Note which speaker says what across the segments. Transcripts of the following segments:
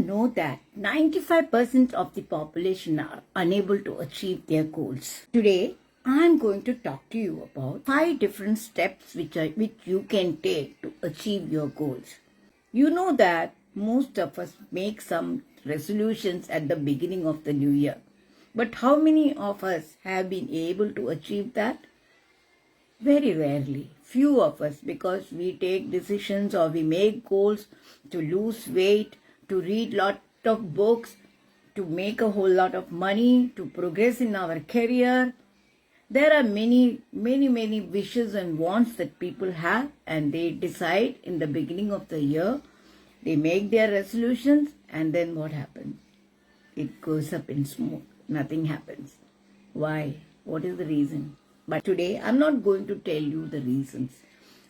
Speaker 1: know that 95% of the population are unable to achieve their goals? Today, I'm going to talk to you about 5 different steps which you can take to achieve your goals. You know that most of us make some resolutions at the beginning of the new year. But how many of us have been able to achieve that? Very rarely. Few of us, because we take decisions or we make goals to lose weight, to read lot of books, to make a whole lot of money, to progress in our career. There are many wishes and wants that people have, and they decide in the beginning of the year, they make their resolutions, and then what happens? It goes up in smoke. Nothing happens. Why? What is the reason? But today, I'm not going to tell you the reasons.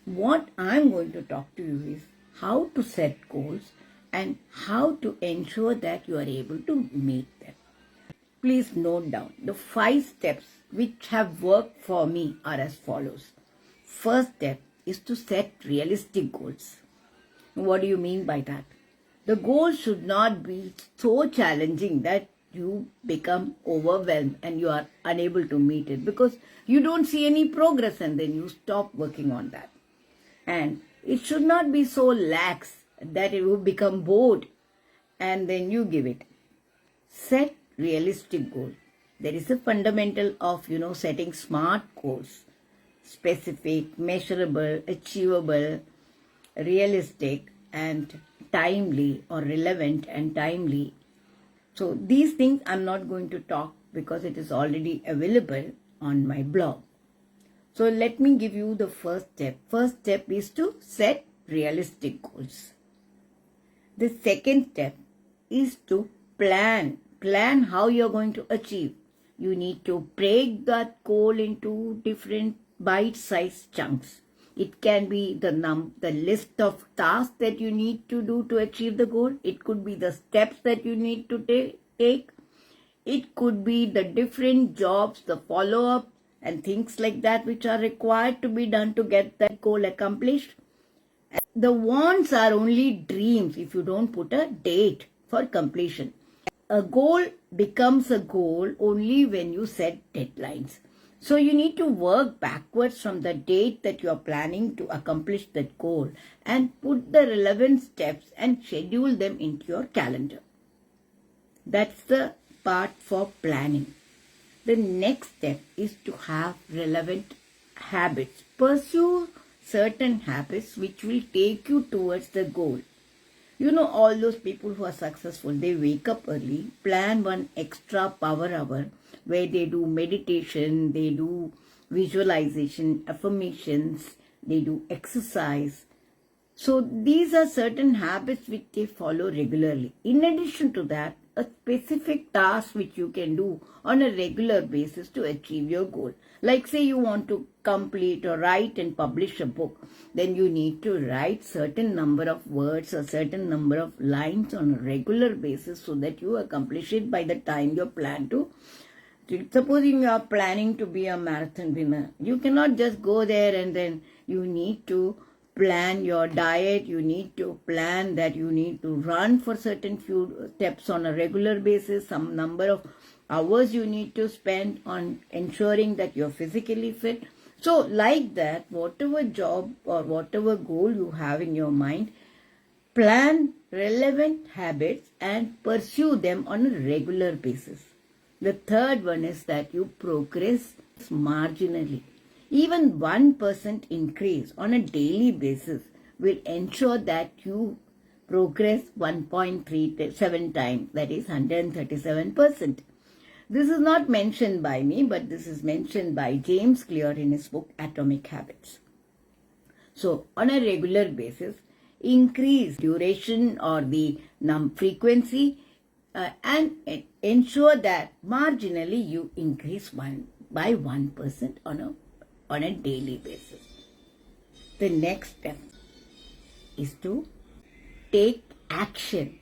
Speaker 1: What I'm going to talk to you is how to set goals and how to ensure that you are able to meet them. Please note down the 5 steps which have worked for me are as follows. First step is to set realistic goals. What do you mean by that? The goal should not be so challenging that you become overwhelmed and you are unable to meet it because you don't see any progress and then you stop working on that. And it should not be so lax that it will become bored and then you give it. Set realistic goal. There is a fundamental of, setting smart goals. Specific, measurable, achievable, realistic and timely or relevant and timely. So these things I'm not going to talk because it is already available on my blog. So let me give you the first step. First step is to set realistic goals. The second step is to plan. Plan how you're going to achieve. You need to break that goal into different bite-sized chunks. It can be the list of tasks that you need to do to achieve the goal. It could be the steps that you need to take. It could be the different jobs, the follow-up and things like that which are required to be done to get that goal accomplished. The wants are only dreams if you don't put a date for completion. A goal becomes a goal only when you set deadlines. So you need to work backwards from the date that you are planning to accomplish that goal and put the relevant steps and schedule them into your calendar. That's the part for planning. The next step is to have relevant habits. Pursue certain habits which will take you towards the goal. All those people who are successful, they wake up early, plan one extra power hour where they do meditation, they do visualization, affirmations, they do exercise. So these are certain habits which they follow regularly. In addition to that, a specific task which you can do on a regular basis to achieve your goal. Like say you want to complete or write and publish a book, then you need to write certain number of words or certain number of lines on a regular basis so that you accomplish it by the time you plan to. Supposing you are planning to be a marathon winner, you cannot just go there and then you need to plan your diet, you need to plan that you need to run for certain few steps on a regular basis, some number of hours you need to spend on ensuring that you're physically fit. So like that, whatever job or whatever goal you have in your mind, plan relevant habits and pursue them on a regular basis. The third one is that you progress marginally. Even 1% increase on a daily basis will ensure that you progress 1.37 times, that is 137%. This is not mentioned by me, but this is mentioned by James Clear in his book Atomic Habits. So on a regular basis, increase duration or the frequency and ensure that marginally you increase by 1% on a daily basis. The next step is to take action.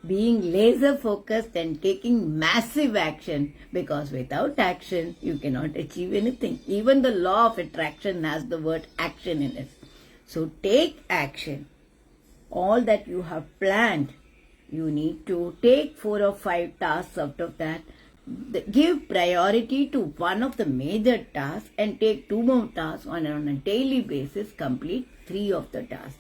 Speaker 1: Being laser focused and taking massive action, because without action you cannot achieve anything. Even the law of attraction has the word action in it. So take action. All that you have planned, You need to take 4 or 5 tasks out of that. Give priority to one of the major tasks and take 2 more tasks on a daily basis. Complete 3 of the tasks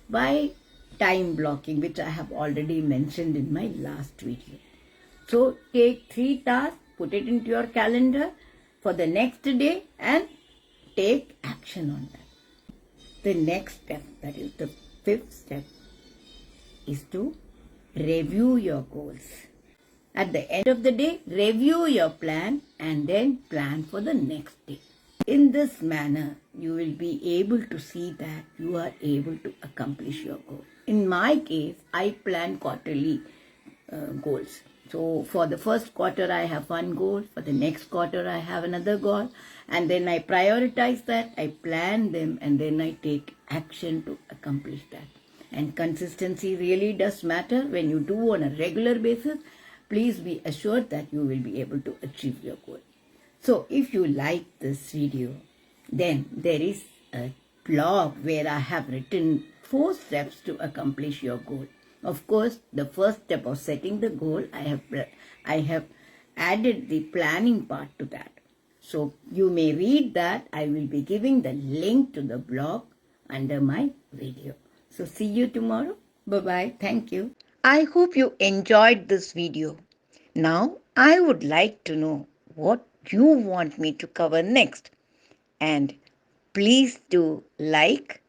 Speaker 1: by time blocking, which I have already mentioned in my last video. So take 3 tasks, put it into your calendar for the next day and take action on that. The next step, that is the 5th step, is to review your goals. At the end of the day, review your plan and then plan for the next day. In this manner, you will be able to see that you are able to accomplish your goal. In my case, I plan quarterly goals. So for the first quarter, I have one goal. For the next quarter, I have another goal. And then I prioritize that, I plan them, and then I take action to accomplish that. And consistency really does matter. When you do on a regular basis, please be assured that you will be able to achieve your goal. So if you like this video, then there is a blog where I have written 4 steps to accomplish your goal. Of course, the first step of setting the goal, I have added the planning part to that. So you may read that. I will be giving the link to the blog under my video. So see you tomorrow. Bye-bye. Thank you. I hope you enjoyed this video. Now I would like to know what you want me to cover next. And please do like,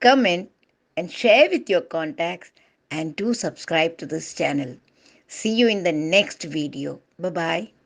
Speaker 1: comment, and share with your contacts, and do subscribe to this channel. See you in the next video. Bye-bye.